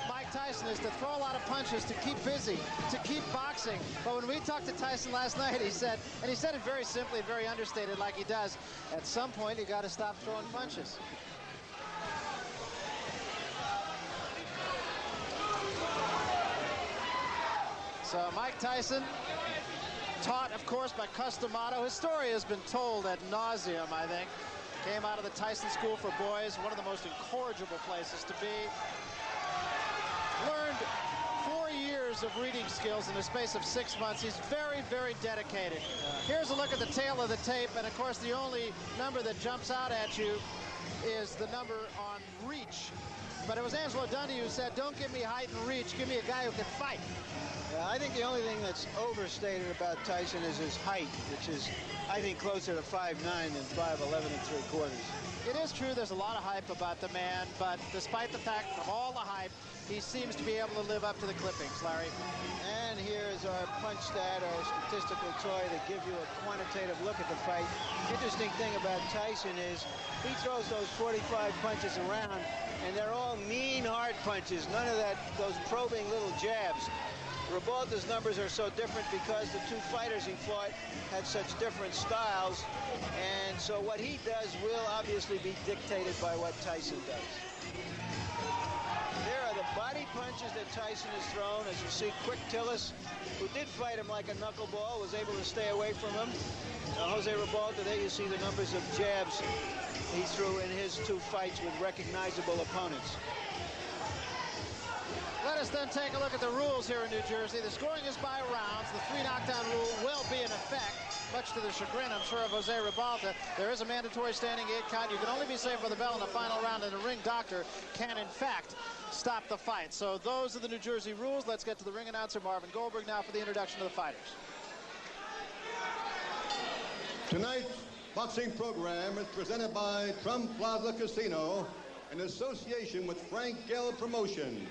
Mike Tyson is to throw a lot of punches, to keep busy, to keep boxing. But when we talked to Tyson last night, he said, and he said it very simply, very understated like he does, at some point you got to stop throwing punches. So Mike Tyson, taught, of course, by Customato. His story has been told ad nauseum, I think. Came out of the Tyson School for Boys, one of the most incorrigible places to be. Learned 4 years of reading skills in the space of 6 months. He's very, very dedicated. Here's a look at the tail of the tape, and of course the only number that jumps out at you is the number on reach. But it was Angelo Dundee who said, don't give me height and reach, give me a guy who can fight. Yeah, I think the only thing that's overstated about Tyson is his height, which is, I think, closer to 5'9" than 5'11 3/4. It is true there's a lot of hype about the man, but despite the fact of all the hype, he seems to be able to live up to the clippings, Larry. And here's our punch stat, our statistical toy to give you a quantitative look at the fight. Interesting thing about Tyson is he throws those 45 punches around, and they're all mean, hard punches. None of that, those probing little jabs. Ribalta's numbers are so different because the two fighters he fought had such different styles, and so what he does will obviously be dictated by what Tyson does. There are the body punches that Tyson has thrown. As you see, Quick Tillis, who did fight him like a knuckleball, was able to stay away from him. Jose Ribalta, there you see the numbers of jabs he threw in his two fights with recognizable opponents. Let us then take a look at the rules here in New Jersey. The scoring is by rounds. The 3 knockdown rule will be in effect, much to the chagrin, I'm sure, of Jose Ribalta. There is a mandatory standing 8 count. You can only be safe for the bell in the final round, and the ring doctor can, in fact, stop the fight. So those are the New Jersey rules. Let's get to the ring announcer, Marvin Goldberg, now for the introduction of the fighters. Tonight's boxing program is presented by Trump Plaza Casino in association with Frank Gell Promotions,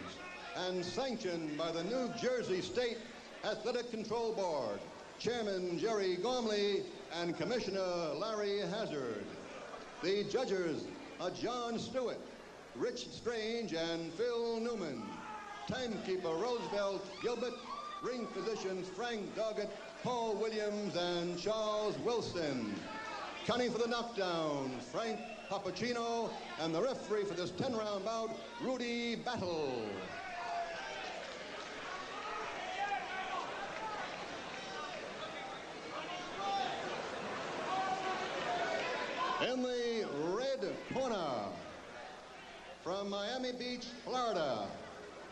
and sanctioned by the New Jersey State Athletic Control Board, Chairman Jerry Gormley and Commissioner Larry Hazard. The judges are John Stewart, Rich Strange, and Phil Newman. Timekeeper Roosevelt Gilbert. Ring physicians Frank Doggett, Paul Williams, and Charles Wilson. Counting for the knockdown, Frank Papacino, and the referee for this 10-round bout, Rudy Battle. In the red corner, from Miami Beach, Florida,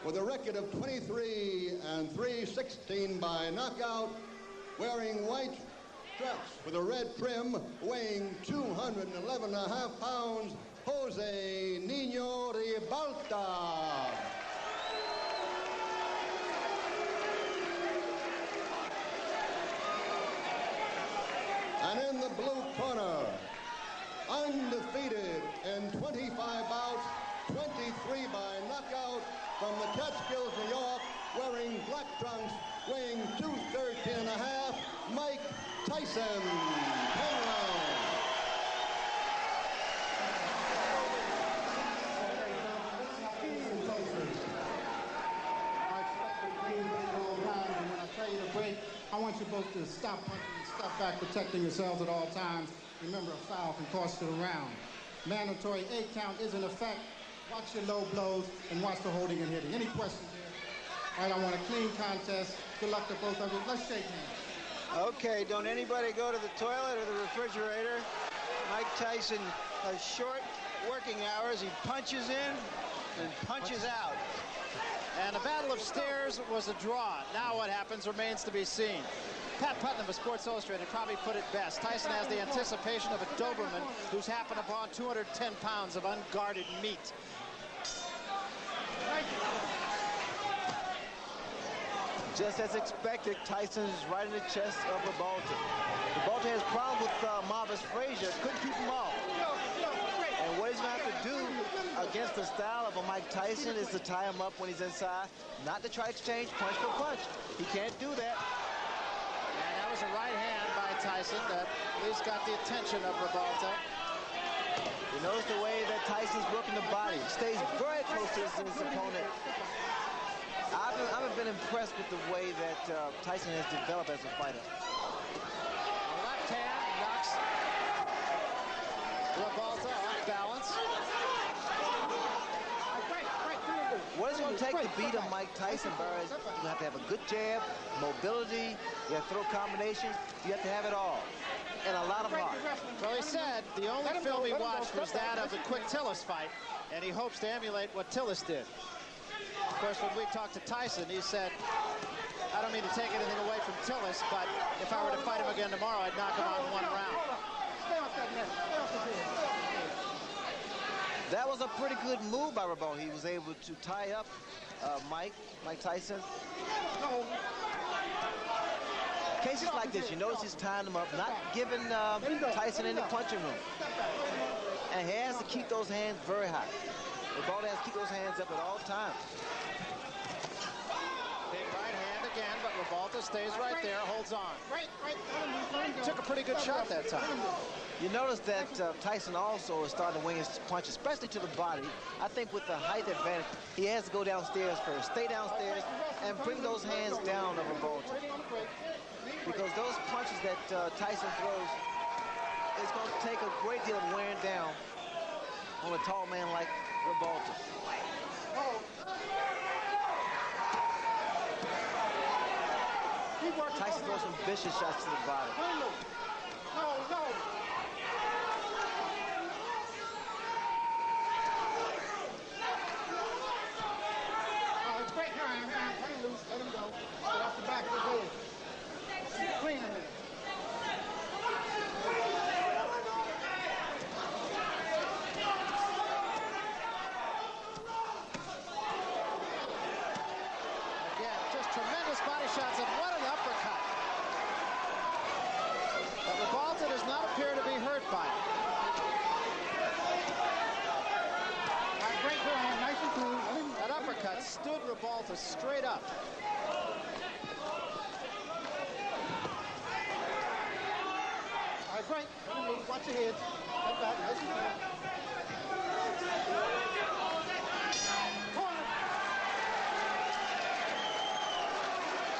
with a record of 23 3/16 by knockout, wearing white straps with a red trim, weighing 211.5 pounds, Jose Nino Ribalta. And in the blue corner, undefeated in 25 bouts, 23 by knockout, from the Catskills, New York, wearing black trunks, weighing 213.5, Mike Tyson. 10 rounds. I want you both to stop punching and step back, protecting yourselves at all times. Remember, a foul can cost you the round. Mandatory 8 count is in effect. Watch your low blows and watch the holding and hitting. Any questions here? All right, I want a clean contest. Good luck to both of you. Let's shake hands. Okay, don't anybody go to the toilet or the refrigerator. Mike Tyson has short working hours. He punches in and punches out. And the Battle of Stairs was a draw. Now what happens remains to be seen. Pat Putnam of Sports Illustrated probably put it best. Tyson has the anticipation of a Doberman who's happened upon 210 pounds of unguarded meat. Just as expected, Tyson is right in the chest of Ribalta. Ribalta has problems with Marvis Frazier. Couldn't keep him off. And what he's going to have to do against the style of a Mike Tyson is to tie him up when he's inside, not to try to exchange punch for punch. He can't do that. And that was a right hand by Tyson that at least got the attention of Ribalta. You notice the way that Tyson's working the body. Stays very close to his opponent. I've been impressed with the way that Tyson has developed as a fighter. Left hand knocks Ribalta off balance. What it's going to take to beat a Mike Tyson, Barry, is you have to have a good jab, mobility, you have to throw combinations, you have to have it all. And a lot of heart. Well, he said the only film he watched was that of the quick Tillis fight, and he hopes to emulate what Tillis did. Of course, when we talked to Tyson, he said, I don't mean to take anything away from Tillis, but if I were to fight him again tomorrow, I'd knock him out in 1 round. That was a pretty good move by Ribalta. He was able to tie up Mike Tyson. Cases like this, you notice he's tying him up, not giving Tyson any punching room. And he has to keep those hands very high. Ribalta has to keep those hands up at all times. Big right hand again, but Ribalta stays right there, holds on. Took a pretty good shot that time. You notice that Tyson also is starting to wing his punch, especially to the body. I think with the height advantage, he has to go downstairs first. Stay downstairs and bring those hands down of Ribalta. Because those punches that Tyson throws is going to take a great deal of wearing down on a tall man like Ribalta. Tyson throws some vicious shots to the body. Let him go. Get off the back of the head. Clean him. Again, just tremendous body shots, and what an uppercut. But Ribalta does not appear to be hurt by it. Great hand, nice and clean. That uppercut stood Ribalta straight up. All right, great. Watch your head. Step back, nice and clean.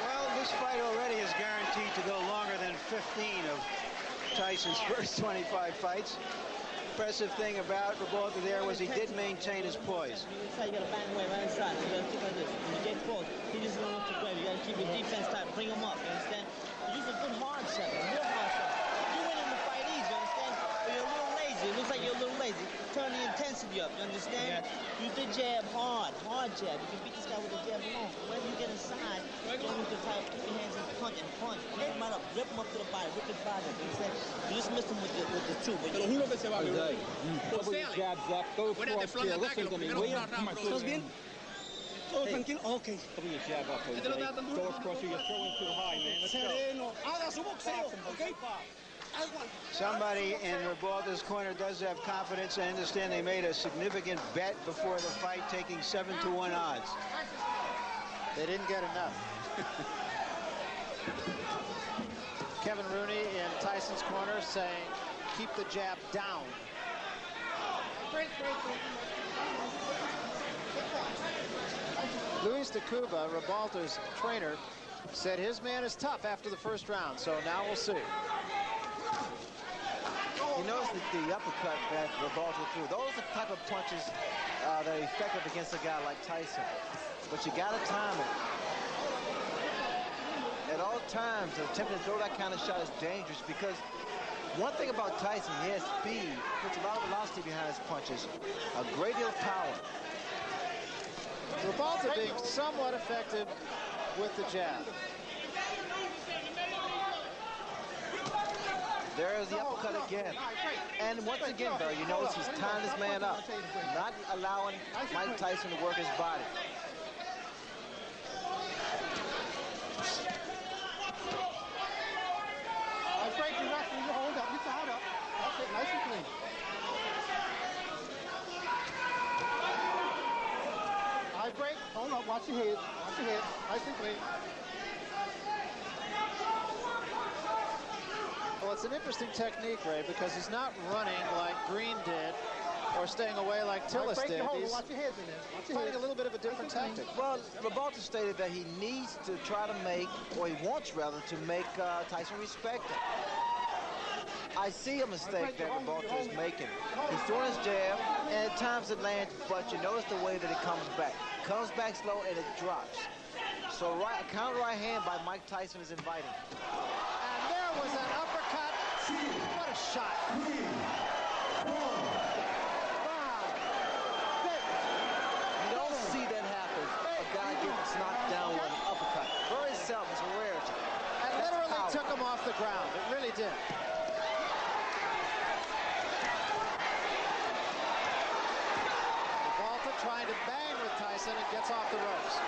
Well, this fight already is guaranteed to go longer than 15 of Tyson's first 25 fights. Impressive thing about Ribalta there was he did maintain his poise. You got to bang away right inside. You got to keep like this. When you get close, he just doesn't want to grab. You got to keep your defense tight. Bring him up. You understand? You use a good hard shot, a real hard shot. You win in the fight easy. You understand? But you're a little lazy. It looks like you're a little lazy. Turn the intensity up. You understand? Yeah. Use the jab hard jab. You can beat this guy with a jab alone. But when you get inside, you don't need to try to keep your hands in punch and punch. Keep him right up. Rip him up to the body. Rip his body up. You understand? You just missed him with the two. But you Couple of jabs up, go across here, listen to me, will you? ¿Estás bien? ¿Todo tranquilo? Ok. Couple of jab up, Jose. Go across here, you're throwing too high, man. Let's go. Sereno. Haga su boxeo, ok? Somebody in Ribalta's corner does have confidence. I understand they made a significant bet before the fight, taking 7-to-1 odds. They didn't get enough. Kevin Rooney in Tyson's corner saying, keep the jab down. Luis de Cuba, Ribalta's trainer, said his man is tough after the first round, so now we'll see. You notice the uppercut that Ribalta threw. Those are the type of punches that are effective against a guy like Tyson. But you got to time it. At all times, attempting to throw that kind of shot is dangerous because one thing about Tyson, he has speed, puts a lot of velocity behind his punches, a great deal of power. Ribalta being somewhat effective with the jab. There's the uppercut again. And once again, Barry, you notice he's tying this man up, not allowing Mike Tyson to work his body. Hold up, you tied up. That's it, nice and clean. All right, break. Hold up, watch your head. Watch your head. Nice and clean. Well, it's an interesting technique, Ray, because he's not running like Green did or staying away like Tillis did. He's watch your heads in there. Watch your fighting heads. a little bit of a different tactic. Well, Ribalta stated that he needs to try to make, or he wants rather, to make Tyson respect him. I see a mistake that Ribalta is making. He's throwing his jab, and at times it lands, but you notice the way that it comes back. Comes back slow, and it drops. So a counter right hand by Mike Tyson is inviting. And there was an uppercut. What a shot. You don't see that happen. A guy gets knocked down with an uppercut. Very seldom, it's a rarity. And literally took him off the ground. It really did. Ribalta trying to bang with Tyson and gets off the ropes.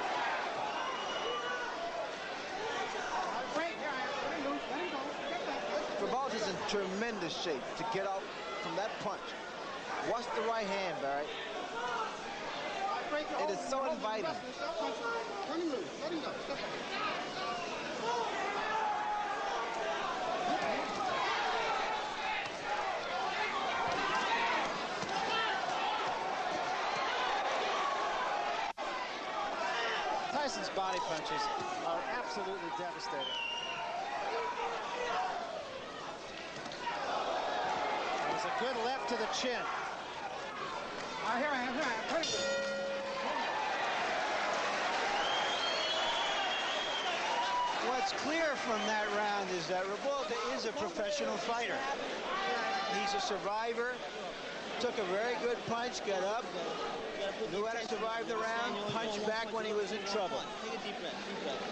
Ribalta's in tremendous shape to get out from that punch. Watch the right hand, Barry. It is so inviting. Let him loose. Let him go. Step back. Tyson's body punches are absolutely devastating. It was a good left to the chin. Here I am. What's clear from that round is that Ribalta is a professional fighter. He's a survivor. Took a very good punch, got up, knew how to survive the round, punched back when he was in trouble. Take a deep breath, deep breath.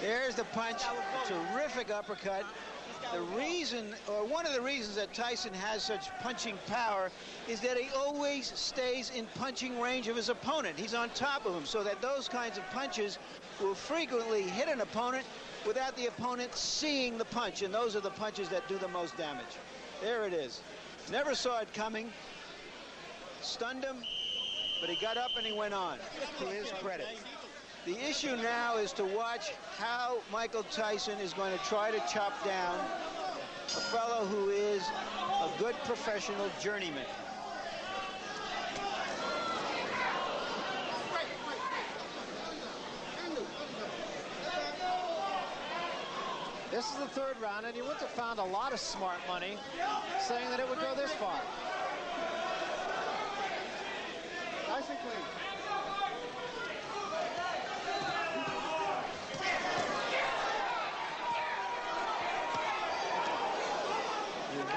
There's the punch, terrific uppercut. The reason, or one of the reasons that Tyson has such punching power is that he always stays in punching range of his opponent. He's on top of him, so that those kinds of punches will frequently hit an opponent without the opponent seeing the punch, and those are the punches that do the most damage. There it is. Never saw it coming. Stunned him, but he got up and he went on, to his credit. The issue now is to watch how Michael Tyson is going to try to chop down a fellow who is a good professional journeyman. This is the third round, and you wouldn't have found a lot of smart money saying that it would go this far. Tyson clean.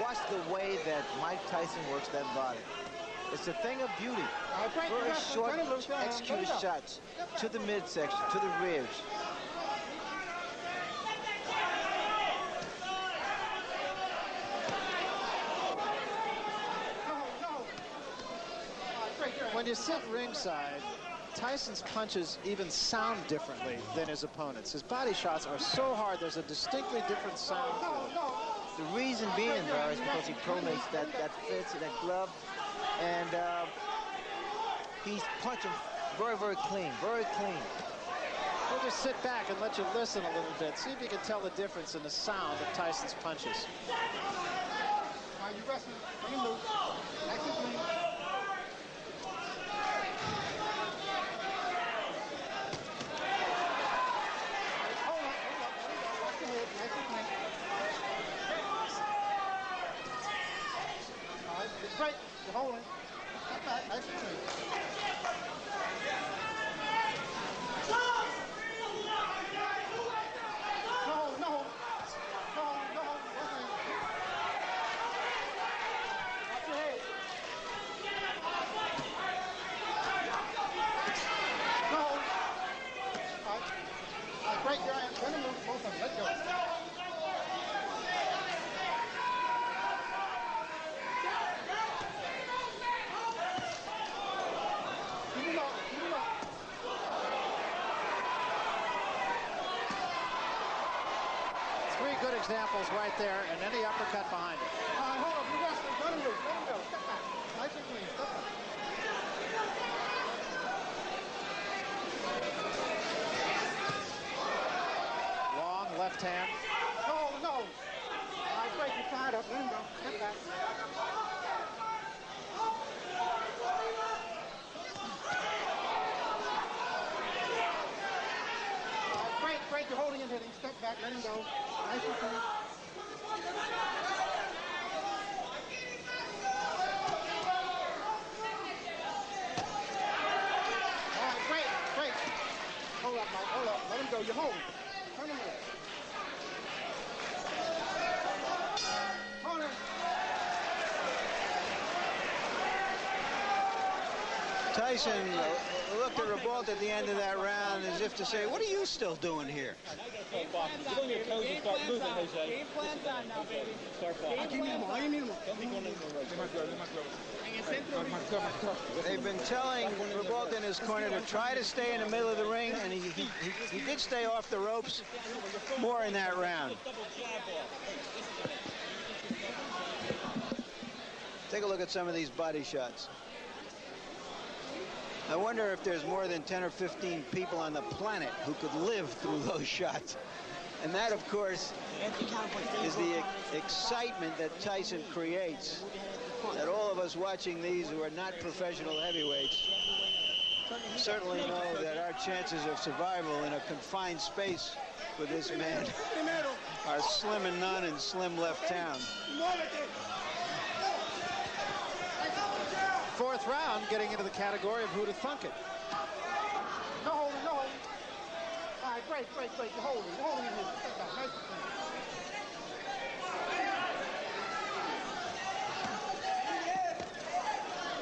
Watch the way that Mike Tyson works that body. It's a thing of beauty. Very short, executed shots to the midsection, to the ribs. When you sit ringside, Tyson's punches even sound differently than his opponents. His body shots are so hard, there's a distinctly different sound to it. The reason being, Barry, is because he pronates that fist, that glove, and he's punching very, very clean, very clean. We'll just sit back and let you listen a little bit. See if you can tell the difference in the sound of Tyson's punches. Are you wrestling? Bring him loose. Nice and clean. Hold on. Watch your head. Nice and clean. All right, it's great. You're holding. Step back. Nice and clean. Break your hands. Let him move. Both of them. Let go. Keep him up. Keep him up. Three good examples right there, and any uppercut behind it. All right, hold up. You wrestling. Let him loose. Let him go. Step back. Nice and clean. Step back. Long left hand. back. Let him go. Nice and clean. All right, great, great. Hold up, Mike. Hold up. Let him go. You're home. Turn him over. Tyson looked at Ribalta at the end of that round as if to say, what are you still doing here? Get on your toes and start moving, Jose. Game plan time now, baby. Start falling. I give me more. Don't be going into the road. They've been telling Ribalta in his corner to try to stay in the middle of the ring, and he did stay off the ropes more in that round. Take a look at some of these body shots. I wonder if there's more than 10 or 15 people on the planet who could live through those shots. And that, of course, is the excitement that Tyson creates. That all of us watching these who are not professional heavyweights certainly know that our chances of survival in a confined space with this man are slim and none in slim left town. Fourth round, getting into the category of who to thunk it. No holding, no holding. All right, great, great, great. You're holding in here. Step back. Nice and clean.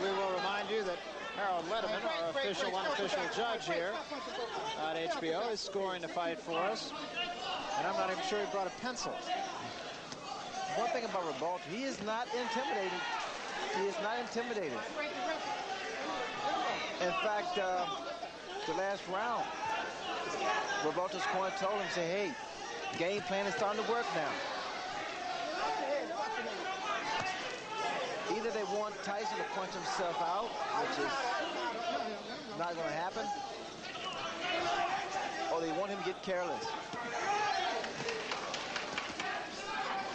We will remind you that Harold Letterman, our official, unofficial judge here on HBO, is scoring the fight for us. And I'm not even sure he brought a pencil. One thing about Ribalta, he is not intimidated. He is not intimidated. In fact, the last round, Ribalta's corner told him, say, hey, game plan is starting to work now. Either they want Tyson to punch himself out, which is not going to happen, or they want him to get careless.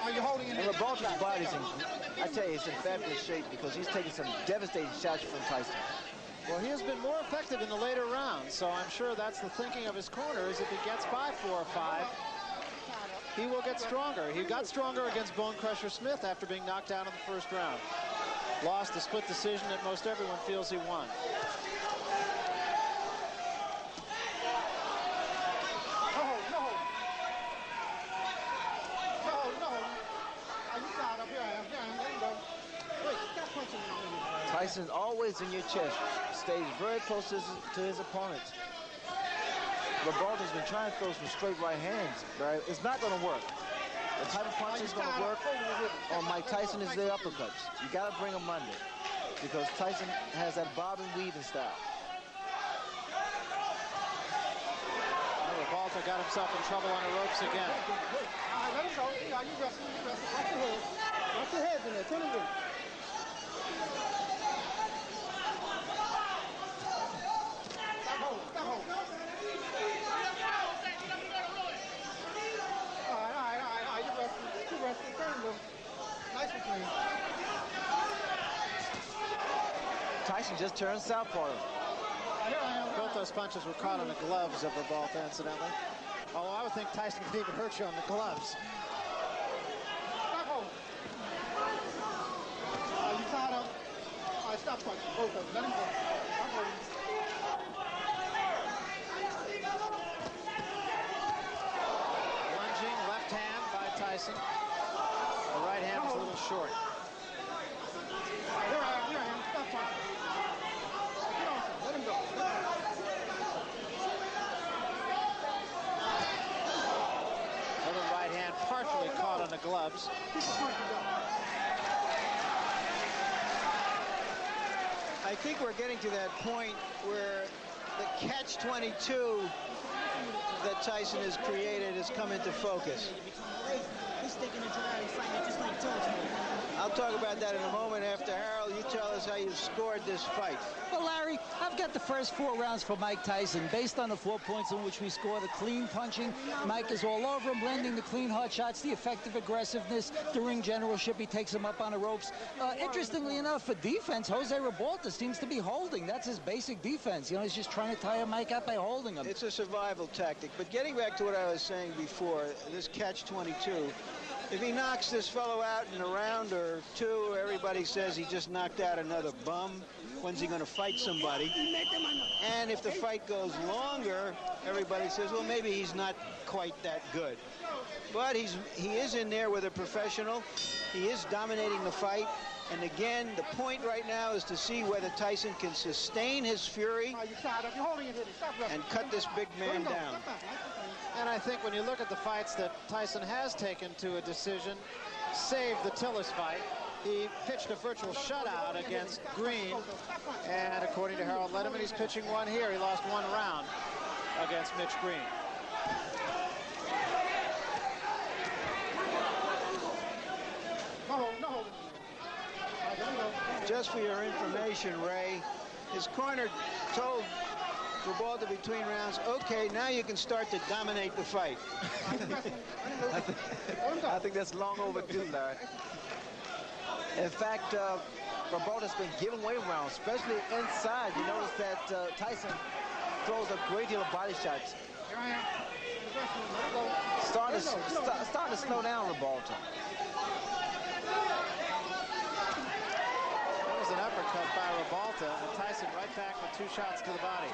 Are you holding in And there? Ribalta's body's in, I tell you, it's in fabulous shape because he's taking some devastating shots from Tyson. Well, he has been more effective in the later rounds, so I'm sure that's the thinking of his corner, is if he gets by 4 or 5, he will get stronger. He got stronger against Bone Crusher Smith after being knocked down in the first round. Lost a split decision that most everyone feels he won. Tyson's always in your chest, stays very close to his opponents. Ribalta's been trying to throw some straight right hands, but it's not going to work. The type of punch is going to work on Mike Tyson is the uppercuts. You got to bring them under because Tyson has that bob and weave style. Ribalta got himself in trouble on the ropes again. All right, let him go. Yeah, you wrestle, you wrestle. Watch your head. Watch your head in there. Turn him in. Stop holding. Stop holding. All right. You wrestle. You wrestle. Turn him in. Nice and clean. Tyson just turned southpaw. Both those punches were caught on the gloves of Ribalta, incidentally. Although I would think Tyson could even hurt you on the gloves. Stop holding. You tied up. All right, stop punching. Both of them. Let him go. Stop holding. Lunging left hand by Tyson. The right hand was a little short. Here I am. Stop punching. Get on, let him go. Little right hand partially caught on the gloves. Keep the punching going. I think we're getting to that point where the catch-22 that Tyson has created has come into focus. He's sticking into that. He's fighting just like George. I'll talk about that in a moment. After Harold, you tell us how you scored this fight. Well, Larry, I've got the first 4 rounds for Mike Tyson. Based on the 4 points in which we scored, the clean punching, Mike is all over him, landing the clean hard shots, the effective aggressiveness, the ring generalship. He takes him up on the ropes. Interestingly enough, for defense, Jose Ribalta seems to be holding. That's his basic defense. You know, he's just trying to tire Mike out by holding him. It's a survival tactic. But getting back to what I was saying before, this catch-22, if he knocks this fellow out in a round or 2, everybody says he just knocked out another bum. When's he going to fight somebody? And if the fight goes longer, everybody says, well, maybe he's not quite that good. But he is in there with a professional. He is dominating the fight. And again, the point right now is to see whether Tyson can sustain his fury and cut this big man down. And I think when you look at the fights that Tyson has taken to a decision, save the Tillis fight, he pitched a virtual shutout against Green. And according to Harold Letterman, he's pitching one here. He lost 1 round against Mitch Green. Just for your information, Ray, his corner told Ribalta between rounds, okay, now you can start to dominate the fight. I think that's long overdue, Larry. In fact, Ribalta's been giving away rounds, especially inside. You notice that Tyson throws a great deal of body shots. Starting to slow down Ribalta. That was an uppercut by Ribalta, and Tyson right back with 2 shots to the body.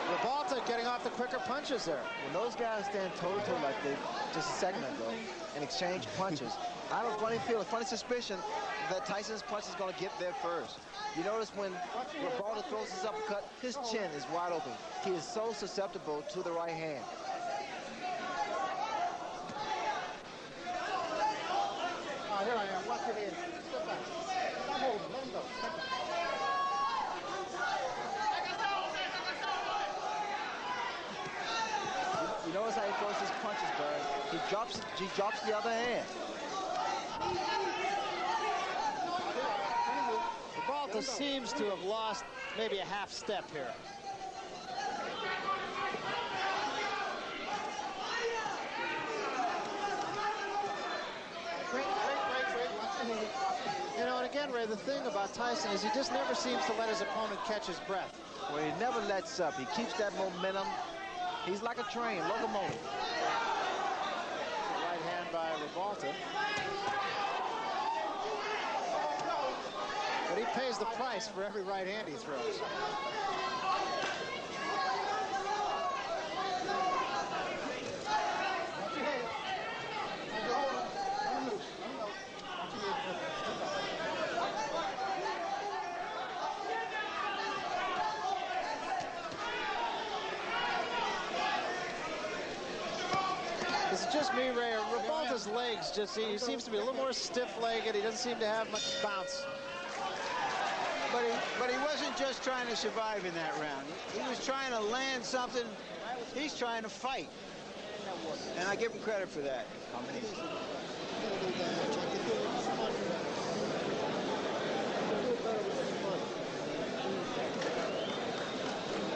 Ribalta getting off the quicker punches there. When those guys stand toe-to-toe like they just a second ago and exchange punches, I have a funny suspicion that Tyson's punch is going to get there first. You notice when Ribalta throws his uppercut, his chin is wide open. He is so susceptible to the right hand. Here I am. Watch your head. Step back. Stop holding. Let him go. You notice how he throws his punches, Barry. He drops the other hand. Ribalta seems to have lost maybe a half step here. You know, and again, Ray, the thing about Tyson is he just never seems to let his opponent catch his breath. Well, he never lets up. He keeps that momentum. He's like a train, locomotive. Right hand by Ribalta. But he pays the price for every right hand he throws. Is it just me, Ray? Ribalta's legs just, he seems to be a little more stiff-legged. He doesn't seem to have much bounce. But he wasn't just trying to survive in that round. He was trying to land something. He's trying to fight. And I give him credit for that.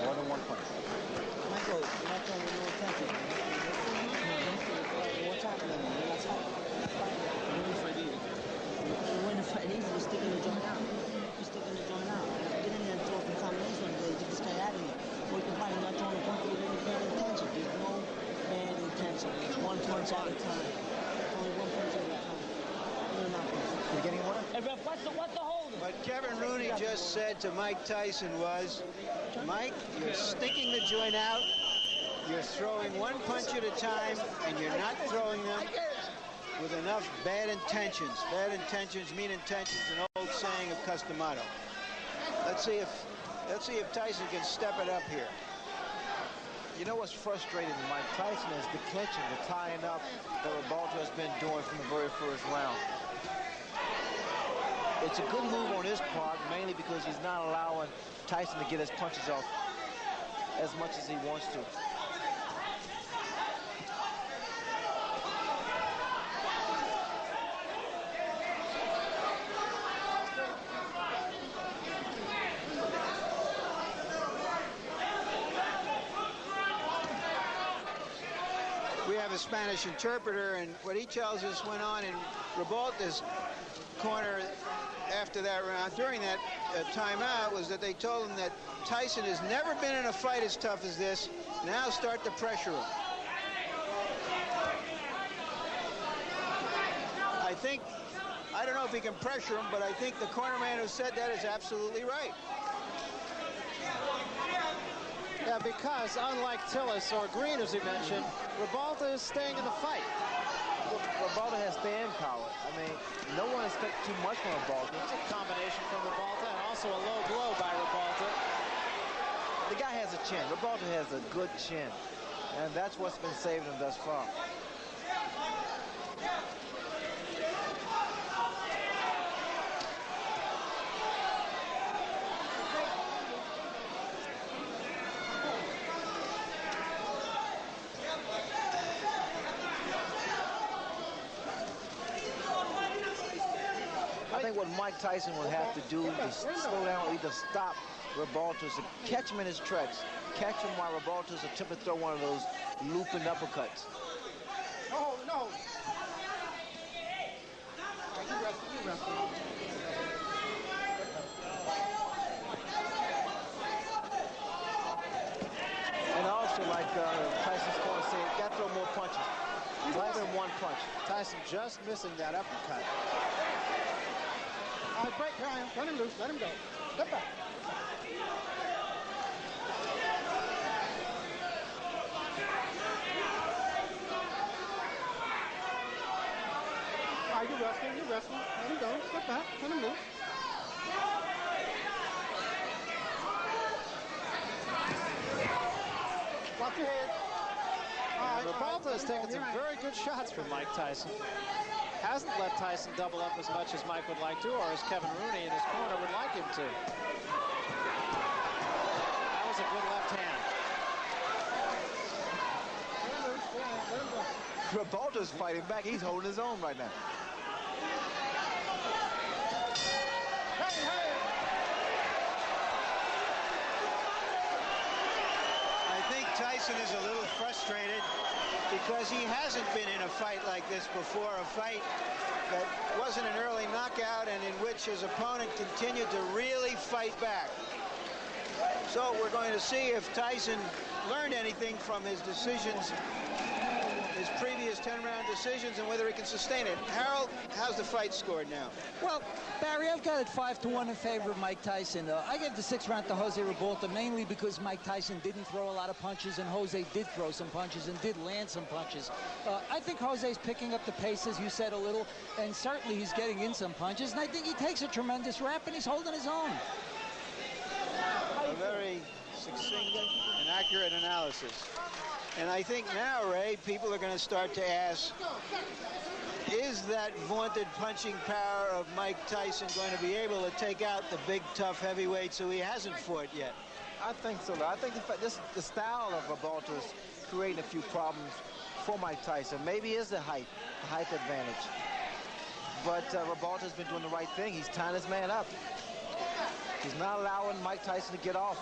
More than 1 punch. When the fight is, you're sticking the joint out. You're sticking the joint out. Get in there and throw some combination to get this guy out of here. Or you can fight not throwing a punch with any bad intention. There's no bad intention. It's 1 punch at a time. Only 1 punch at a time. You're getting one? Hey, Ref, what's the holding? What Kevin Rooney just said to Mike Tyson was, Mike, you're sticking the joint out. You're throwing 1 punch at a time, and you're not throwing them with enough bad intentions. Bad intentions mean intentions, an old saying of Customato. Let's see if Tyson can step it up here. You know what's frustrating Mike Tyson is the clinching, the tying up that Ribalta has been doing from the very first round. It's a good move on his part, mainly because he's not allowing Tyson to get his punches off as much as he wants to. We have a Spanish interpreter, and what he tells us went on in Ribalta's corner after that round, during that timeout, was that they told him that Tyson has never been in a fight as tough as this. Now start to pressure him. I don't know if he can pressure him, but I think the corner man who said that is absolutely right. Yeah, because unlike Tillis or Green, as he mentioned, Ribalta is staying in the fight. Ribalta has staying power. I mean, no one expects too much from Ribalta. It's a combination from Ribalta and also a low blow by Ribalta. The guy has a chin. Ribalta has a good chin, and that's what's been saving him thus far. I think what Mike Tyson will have to do to slow down or either stop Ribalta is to catch him in his tracks. Catch him while Ribalta's attempting to throw one of those looping uppercuts. Oh, no. You wrestle. And also, like Tyson's going to say, got to throw more punches. Rather than one punch. Tyson just missing that uppercut. All right, break, here I am. Let him loose, let him go. Step back. All right, you wrestling. Let him go. Step back, let him loose. Watch your head. All right, Ribalta has taken some very good shots from Mike Tyson. Hasn't let Tyson double up as much as Mike would like to, or as Kevin Rooney in his corner would like him to. That was a good left hand. Ribalta's fighting back. He's holding his own right now. I think Tyson is a little frustrated because he hasn't been in a fight like this before, a fight that wasn't an early knockout and in which his opponent continued to really fight back. So we're going to see if Tyson learned anything from his decisions, his previous 10-round decisions, and whether he can sustain it. Harold, how's the fight scored now? Well, Barry, I've got it 5-1 in favor of Mike Tyson. I gave the 6th round to Jose Ribalta mainly because Mike Tyson didn't throw a lot of punches and Jose did throw some punches and did land some punches. I think Jose's picking up the pace, as you said, a little, and certainly he's getting in some punches, and I think he takes a tremendous rap and he's holding his own. A very succinct and accurate analysis. And I think now, Ray, people are going to start to ask, is that vaunted punching power of Mike Tyson going to be able to take out the big, tough heavyweights who he hasn't fought yet? I think so. I think the style of Ribalta is creating a few problems for Mike Tyson. Maybe it is the height advantage. But Ribalta's been doing the right thing. He's tying his man up. He's not allowing Mike Tyson to get off.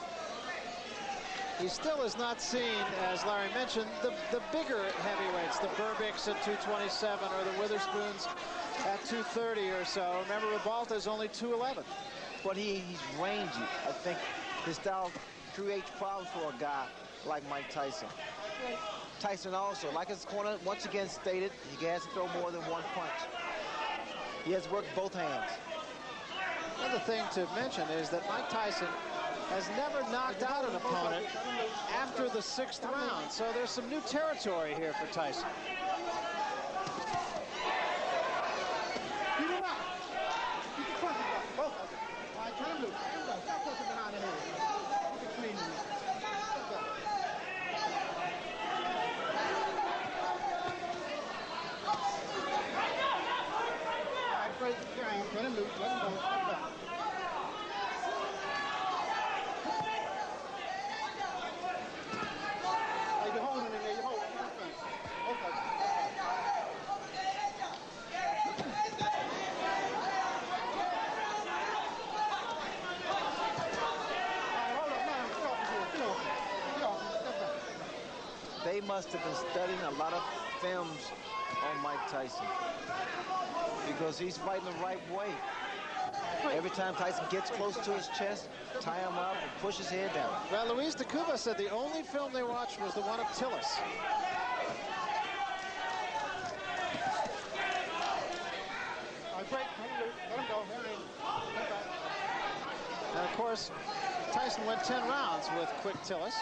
He still is not seen, as Larry mentioned, the bigger heavyweights, the Burbicks at 227 or the Witherspoons at 230 or so. Remember, Ribalta is only 211. But he's rangy. I think his style creates problems for a guy like Mike Tyson. Tyson also, like his corner once again stated, he has to throw more than one punch. He has worked both hands. Another thing to mention is that Mike Tyson has never knocked out an opponent after the 6th round. So there's some new territory here for Tyson. Keep him up. Keep the punches up. Both of them. All right, turn him loose. Stop pushing behind the head. Keep it clean. All right, break. Turn him loose. Let him go. must have been studying a lot of films on Mike Tyson, because he's fighting the right way. Every time Tyson gets close to his chest, tie him up and push his head down. Well, Luis de Cuba said the only film they watched was the one of Tillis. And of course, Tyson went 10 rounds with Quick Tillis.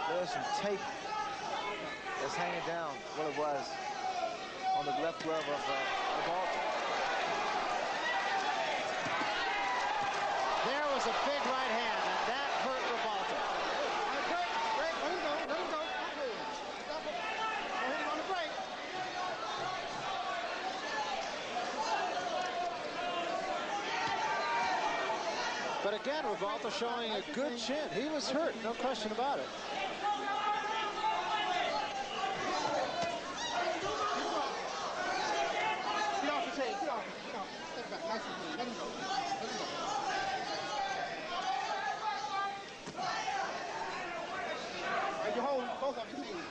There's some tape that's hanging down, what it was, on the left glove of Ribalta. There was a big right hand, and that hurt Ribalta. Break, let him go, let him go. Stop it. Don't hit him on the break. But again, Ribalta showing a good chin. He was hurt, no question about it. Get off the tape, get off. Step back, nice and clean. Let him go, let him go. Right, you hold both of your knees.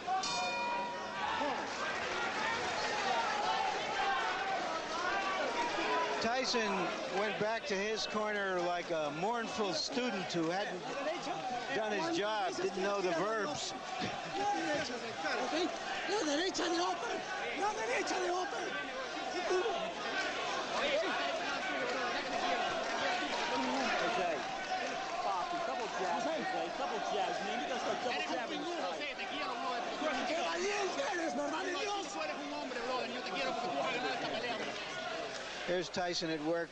Tyson went back to his corner like a mournful student who hadn't done his job, didn't know the verbs. Couple jabs, man. You gotta start double jabbing. There's Tyson at work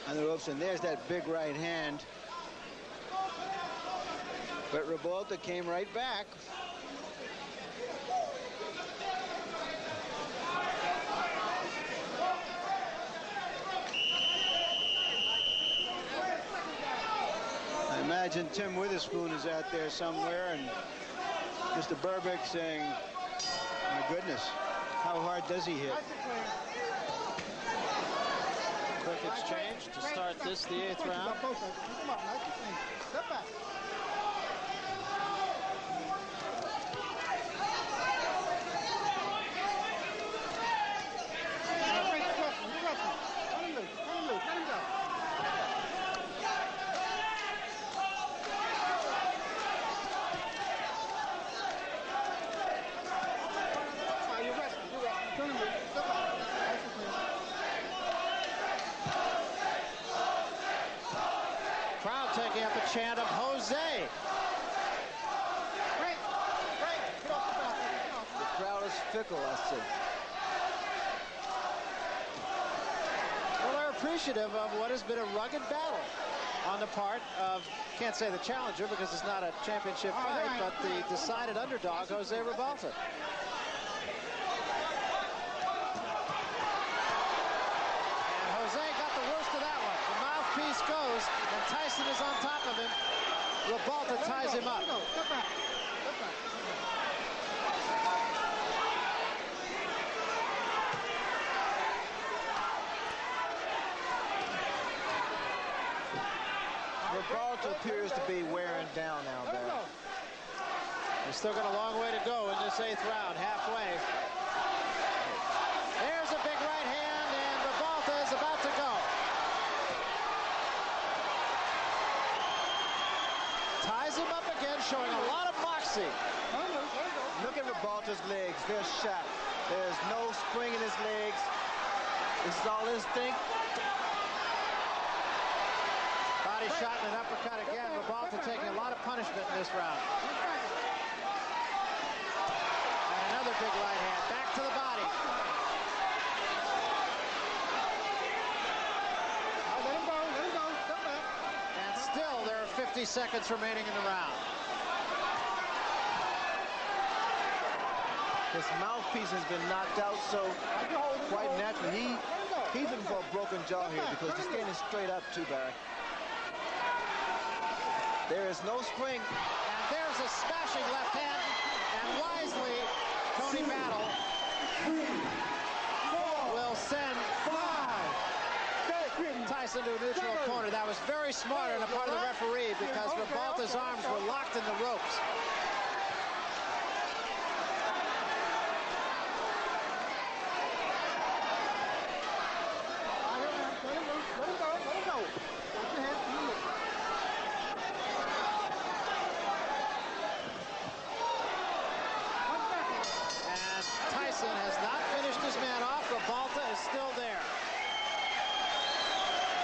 on the ropes, and there's that big right hand. But Ribalta came right back. I imagine Tim Witherspoon is out there somewhere, and Mr. Burbick saying, my goodness, how hard does he hit? Quick exchange to start this, the 8th round. Step back. Crowd taking up a chant of Jose. The crowd is fickle, I see. Well, they're appreciative of what has been a rugged battle on the part of, can't say the challenger because it's not a championship fight, but the decided underdog, Jose Ribalta. And Jose got the worst of that one. The mouthpiece goes, and Tyson is on top of him. Ribalta ties him up. Step back. Step back. Ribalta appears to be wearing down now, Barry. He's still got a long way to go in this 8th round, halfway. There's a big right hand, and Ribalta is about to go. Ties him up again, showing a lot of moxie. Look at Ribalta's legs. They're shot. There's no spring in his legs. This is all instinct. Body shot and an uppercut again. Ribalta taking a lot of punishment in this round. And another big right hand. Back to the body. Let him go. Step back. And still there are 50 seconds remaining in the round. His mouthpiece has been knocked out, so quite naturally he's looking for a broken jaw here because he's standing straight up too, Barry. There is no spring. And there's a smashing left hand. And wisely, Tony Battle will send Tyson Tyson to a neutral corner. That was very smart on the part of the referee because Ribalta's arms were locked in the ropes. And Tyson has not finished his man off. Ribalta is still there.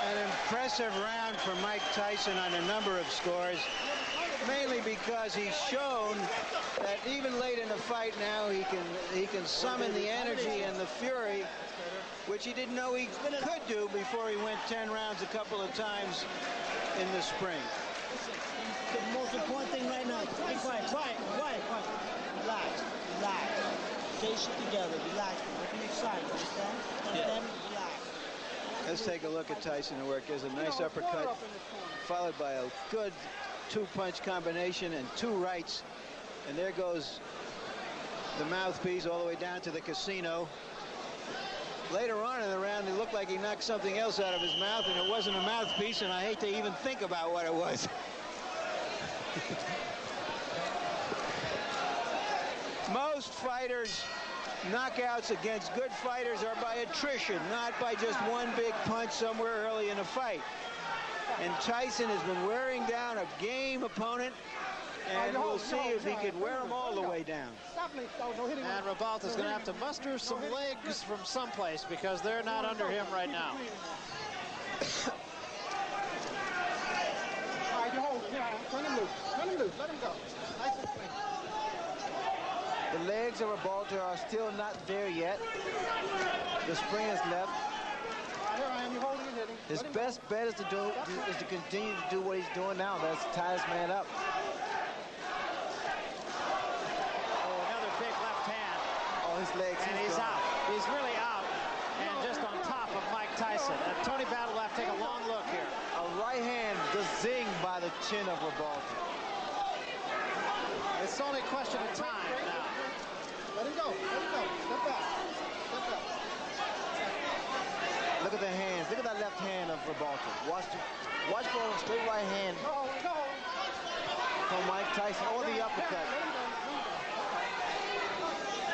An impressive round for Mike Tyson on a number of scores, mainly because he's shown that even late in the fight now he can summon the energy and the fury, which he didn't know he could do before he went 10 rounds a couple of times in the spring. The most important thing right now, be quiet, quiet, quiet, quiet. Relax, relax. Stay shit together, relax. Don't be excited, understand? Understand? Relax. Let's take a look at Tyson at work. There's a nice uppercut, followed by a good two-punch combination and two rights. And there goes the mouthpiece all the way down to the casino. Later on in the round, it looked like he knocked something else out of his mouth, and it wasn't a mouthpiece, and I hate to even think about what it was. Most fighters' knockouts against good fighters are by attrition, not by just one big punch somewhere early in a fight. And Tyson has been wearing down a game opponent, and we'll see if he can wear him all the way down. And Ribalta's going to have to muster some legs from someplace because they're not under him right now. Turn him loose. Turn him loose. Let him go. Nice and clean. The legs of Ribalta are still not there yet. The spring is left. Here I am. You holding and hitting. His best bet is to continue to do what he's doing now. That's tie his man up. Oh, another big left hand. Oh, his legs. And he's out. He's really out. And just on top of Mike Tyson. And Tony Battle will have to take a long look here. A right hand just zing by the chin of Ribalta. It's only a question of time now. Let him go. Let him go. Step back. Step back. Look at the hands. Look at that left hand of Ribalta. Watch for a straight right hand from Mike Tyson or the uppercut.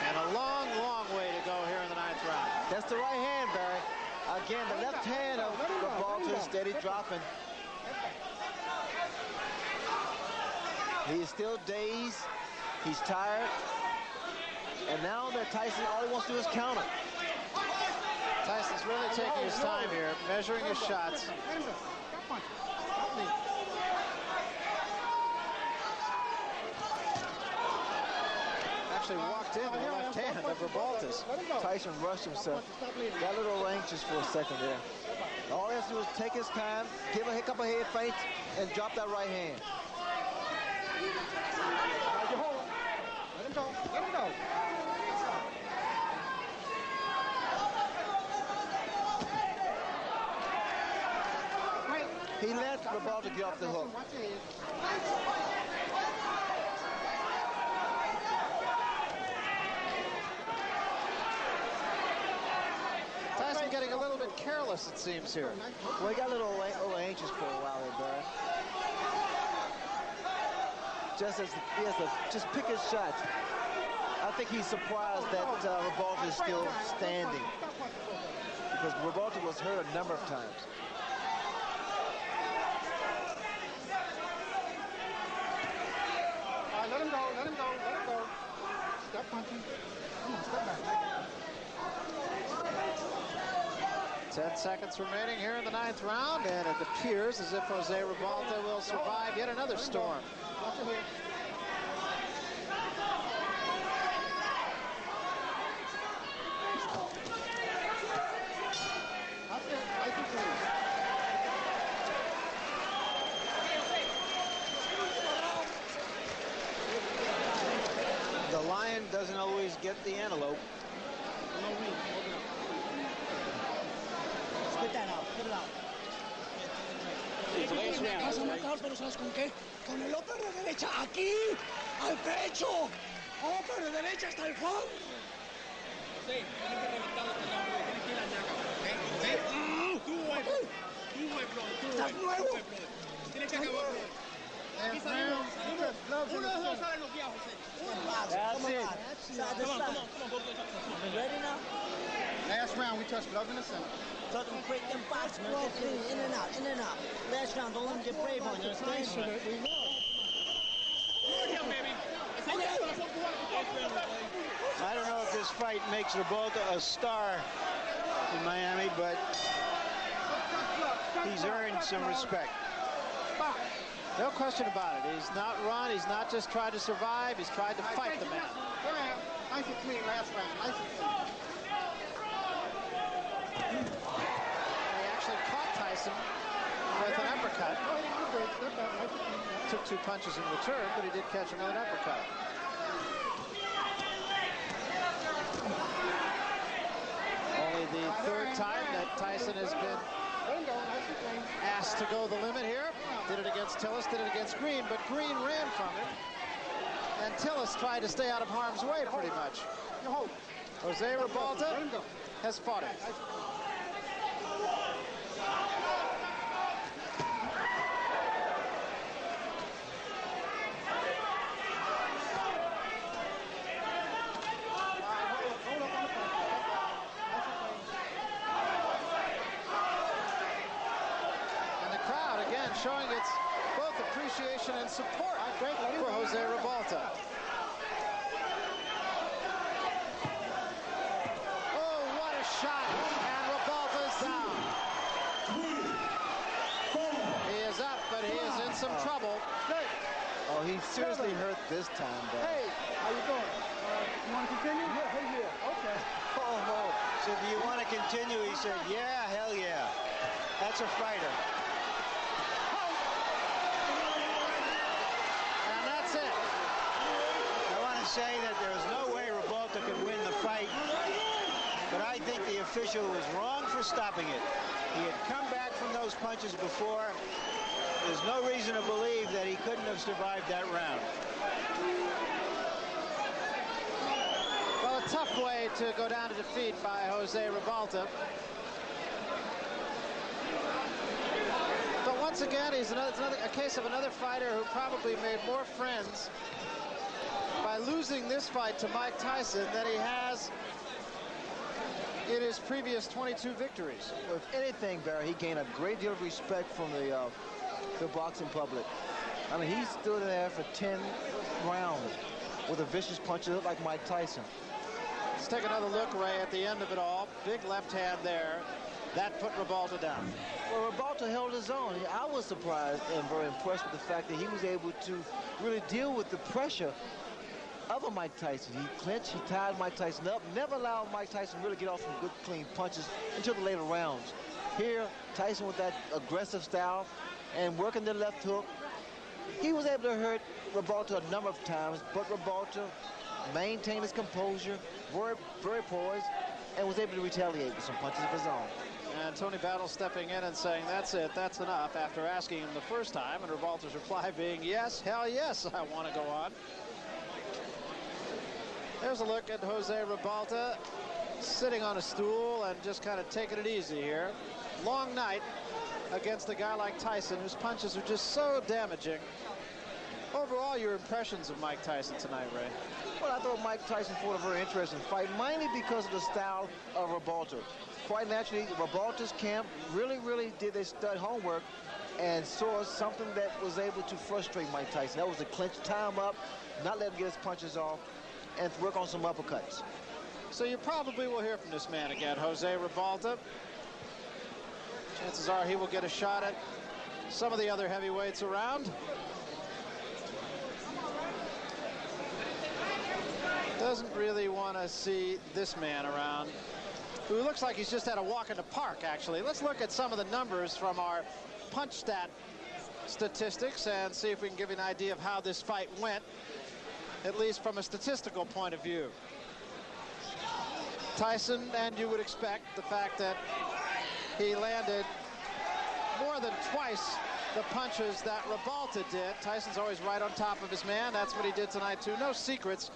And a long, long way to go here in the 9th round. That's the right hand, Barry. Again, the left hand of Ribalta is steady dropping. He is still dazed. He's tired. And now that Tyson, all he wants to do is counter. Tyson's really taking his time here, measuring his shots. Actually walked in the left hand of Ribalta's. Tyson rushed himself. Got a little anxious for a second there. All he has to do is take his time, give a couple of head feints, and drop that right hand. Let him go. Let him go. He let Ribalta get off the hook. Tyson getting a little bit careless, it seems, here. Well, he got a little anxious for a while there, Barry. He has to just pick his shots. I think he's surprised that Ribalta is still standing, because Ribalta was hurt a number of times. All right, let him go. Let him go. Let him go. Stop punching. Come on, step back. 10 seconds remaining here in the 9th round, and it appears as if Jose Ribalta will survive yet another storm. Watch your head. That's it. Nice and clean. The lion doesn't always get the antelope. Spit that out, spit it out. Vas a marcar, pero ¿sabes con qué? Con el upper de derecha, aquí, al pecho. Upper de derecha hasta el fondo. Sí, tiene que reventarlo con la tiene que ir a ñaca. Tú, gloves in the center. That's it. Come on, go get it. You ready now? Last round, we touched gloves in the center. Tell them break them box, man. Get clean, in and out, in and out. Last round, don't let them get brave on you, understand? I don't know if this fight makes Ribalta a star in Miami, but he's earned some respect. No question about it. He's not run. He's not just tried to survive. He's tried to fight the man. Nice and clean last round. Nice and clean. He actually caught Tyson with an uppercut. Took 2 punches in return, but he did catch another uppercut. Only the 3rd time that Tyson has been asked to go the limit here. Did it against Tillis, did it against Green, but Green ran from it. And Tillis tried to stay out of harm's way pretty much. Jose Ribalta has fought it. Showing its both appreciation and support for Jose Ribalta. Oh, what a shot! And Ribalta's down. He is up, but he is in some trouble. Oh, he seriously hurt this time, though. Hey, how you doing? You want to continue? Yeah. Okay. Oh. So do you want to continue? He said, yeah, hell yeah. That's a fighter. Say that there's no way Ribalta could win the fight, but I think the official was wrong for stopping it. He had come back from those punches before. There's no reason to believe that he couldn't have survived that round. Well, a tough way to go down to defeat by Jose Ribalta. But once again, it's a case of another fighter who probably made more friends by losing this fight to Mike Tyson than he has in his previous 22 victories. Well, if anything, Barry, he gained a great deal of respect from the boxing public. I mean, he stood there for 10 rounds with a vicious punch that looked like Mike Tyson. Let's take another look, Ray, at the end of it all. Big left hand there. That put Ribalta down. Well, Ribalta held his own. I was surprised and very impressed with the fact that he was able to really deal with the pressure of a Mike Tyson. He clinched, he tied Mike Tyson up, never allowed Mike Tyson really get off some good, clean punches until the later rounds. Here, Tyson with that aggressive style and working the left hook, he was able to hurt Ribalta a number of times, but Ribalta maintained his composure, very poised, and was able to retaliate with some punches of his own. And Tony Battle stepping in and saying, that's it, that's enough, after asking him the first time, and Ribalta's reply being, yes, hell yes, I want to go on. There's a look at Jose Ribalta sitting on a stool and just kind of taking it easy here. Long night against a guy like Tyson, whose punches are just so damaging. Overall, your impressions of Mike Tyson tonight, Ray? Well, I thought Mike Tyson fought a very interesting fight, mainly because of the style of Ribalta. Quite naturally, Ribalta's camp really did their stud homework and saw something that was able to frustrate Mike Tyson. That was to clinch, tie him up, not let him get his punches off, and work on some uppercuts. So you probably will hear from this man again, Jose Ribalta. Chances are he will get a shot at some of the other heavyweights around. Doesn't really want to see this man around, who looks like he's just had a walk in the park, actually. Let's look at some of the numbers from our punch stat statistics and see if we can give you an idea of how this fight went, at least from a statistical point of view. Tyson, and you would expect the fact that he landed more than twice the punches that Ribalta did. Tyson's always right on top of his man. That's what he did tonight, too. No secrets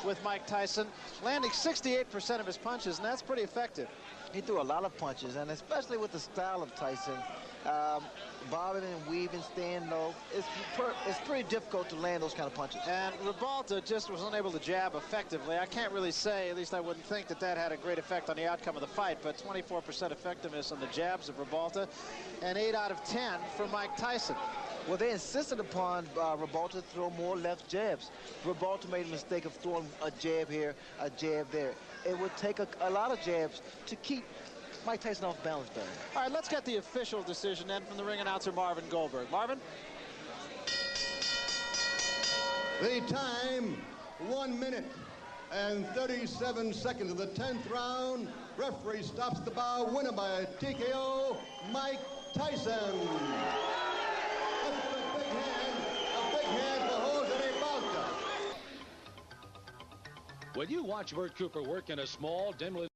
with Mike Tyson, landing 68% of his punches, and that's pretty effective. He threw a lot of punches, and especially with the style of Tyson, bobbing and weaving, staying low. It's pretty difficult to land those kind of punches. And Ribalta just was unable to jab effectively. I can't really say, at least I wouldn't think that that had a great effect on the outcome of the fight, but 24% effectiveness on the jabs of Ribalta and 8 out of 10 for Mike Tyson. Well, they insisted upon Ribalta to throw more left jabs. Ribalta made a mistake of throwing a jab here, a jab there. It would take a lot of jabs to keep Mike Tyson off balance better. All right, let's get the official decision then from the ring announcer, Marvin Goldberg. Marvin? The time, 1 minute and 37 seconds of the 10th round. Referee stops the bout. Winner by TKO, Mike Tyson. That's a big hand for Jose Ribalta. When you watch Bert Cooper work in a small, dimly